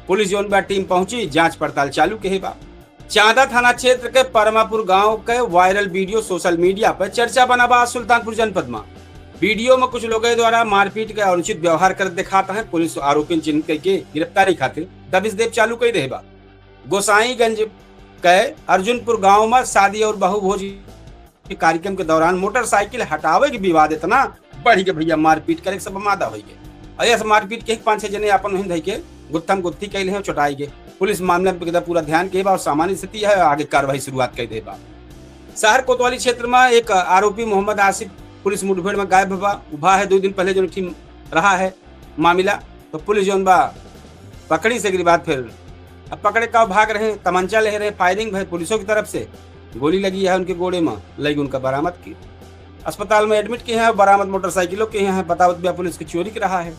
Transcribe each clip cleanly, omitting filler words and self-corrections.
Police zone बा team पहुंची, जांच पड़ताल चालू के बा। चांदा थाना क्षेत्र के परमापुर गांव के वायरल वीडियो सोशल मीडिया पर चर्चा बना बा। सुल्तानपुर जनपद में वीडियो में कुछ लोगों द्वारा मारपीट के अनुचित व्यवहार कर दिखाता है। पुलिस आरोपी चिन्हित करके गिरफ्तारी खातिर दबिश देव चालू कर दे बा। गोसाईगंज के अर्जुनपुर गांव में शादी और बहुभोज के कार्यक्रम के दौरान मोटरसाइकिल हटावे के विवाद इतना बढ़ के भैया मारपीट करे सब मादा हो गए। ऐसे मारपीट के 5-6 जने अपन हिंद के गुत्थम गुत्थी कैले हैं, चुटाई गए। पुलिस मामले पे पूरा ध्यान के बा और सामान्य स्थिति है, आगे कार्रवाई शुरुआत कर दे बा। शहर कोतवाली क्षेत्र में एक आरोपी मोहम्मद आसिफ पुलिस मुठभेड़ में गायब हुआ है। 2 दिन पहले जो ठीक रहा है मामला, तो पुलिस जो बा पकड़ी से बाद फिर अब पकड़े का भाग रहे, तमंचा ले रहे, फायरिंग भाई पुलिसों की तरफ से गोली लगी है उनके गोड़े में, लगी उनका बरामद की, अस्पताल में एडमिट किए हैं। बरामद मोटरसाइकिलों के हैं, बतावत पुलिस की चोरी कर रहा है।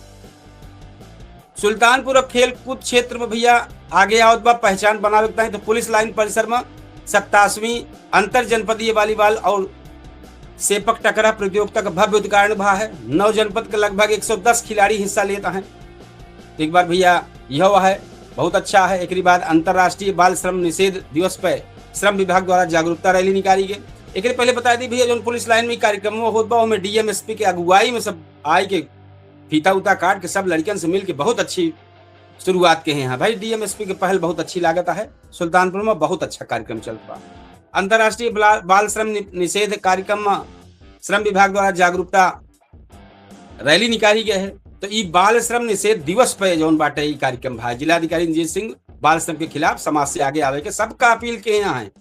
सुल्तानपुर खेल कूद क्षेत्र में भैया आगे आवत बा पहचान बना लगता है, तो पुलिस लाइन परिसर में 27वीं अंतर जनपदीय वॉलीबॉल और सेपक टकरा प्रतियोगिता का भव्य उद्घाटन हुआ है। 9 जनपद के लगभग 110 खिलाड़ी हिस्सा लेता है। एक बार भैया यह है बहुत अच्छा है। एक बाद अंतर्राष्ट्रीय बाल श्रम निषेध दिवस पर श्रम विभाग द्वारा जागरूकता रैली निकाली गई। एक पहले बता दी भैया जो पुलिस लाइन में कार्यक्रम होता में डीएमएसपी के अगुवाई में सब आए के फीता उता काट के सब लड़कियों से मिलकर बहुत अच्छी शुरुआत के हैं भाई। डीएमएसपी की पहल बहुत अच्छी लागत है। सुल्तानपुर में बहुत अच्छा कार्यक्रम चल रहा। अंतर्राष्ट्रीय बाल श्रम निषेध कार्यक्रम में श्रम विभाग द्वारा जागरूकता रैली निकाली गई है। तो ये बाल श्रम निषेध दिवस पे जो बाटे कार्यक्रम भाई जिलाधिकारी रणजीत सिंह बाल श्रम के खिलाफ समाज से आगे आवे के सबका अपील के यहाँ है।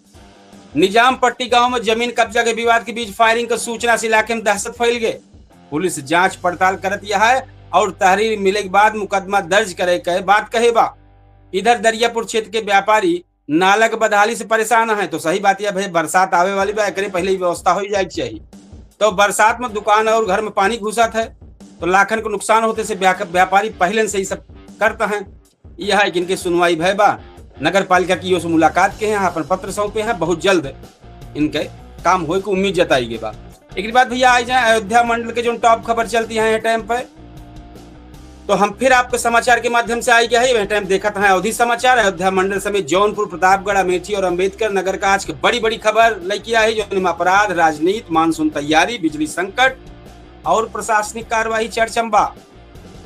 निजाम पट्टी गांव में जमीन कब्जा के विवाद के बीच फायरिंग की सूचना से इलाके में दहशत फैल गए। पुलिस जांच पड़ताल करत है और तहरीर मिले के बाद मुकदमा दर्ज करे के बात कहे बा। इधर दरियापुर क्षेत्र के व्यापारी नाला के बदहाली से परेशान है, तो सही बात यह भाई बरसात आवे वाली बा, एकरे पहले ही व्यवस्था हो जाए चाहिए। तो बरसात में दुकान और घर में पानी घुसत है तो लाखन को नुकसान होते से व्यापारी पहले से ही सब करता है। यह है कि इनकी सुनवाई भय बा। नगर पालिका की से मुलाकात के हैं, अपन पत्र सौंपे हैं, बहुत जल्द इनके काम हो की उम्मीद जताई गई बा। एक बात भैया आ जाए अयोध्या मंडल के जो टॉप खबर चलती है टाइम पे, तो हम फिर आपके समाचार के माध्यम से आई गया है। वह टाइम देखा था अवधि समाचार। अयोध्या मंडल समेत जौनपुर, प्रतापगढ़, अमेठी और अंबेडकर नगर का आज की बड़ी बड़ी खबर लेके आई है, जो अपराध, राजनीति, मानसून तैयारी, बिजली संकट और प्रशासनिक कार्रवाई चर्चम्बा।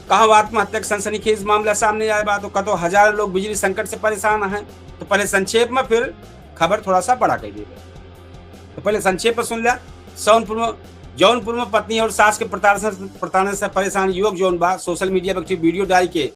कहा आत्महत्या सनसनीखेज मामला सामने आया बा, तो कतो हजारों लोग बिजली संकट से परेशान हैं। तो पहले संक्षेप में फिर खबर थोड़ा सा बड़ा कर दी। तो पहले संक्षेप में सुन लिया। जौनपुर में पत्नी और सास के प्रताड़ना से परेशान युवक जौन बा सोशल मीडिया पर वीडियो डाल के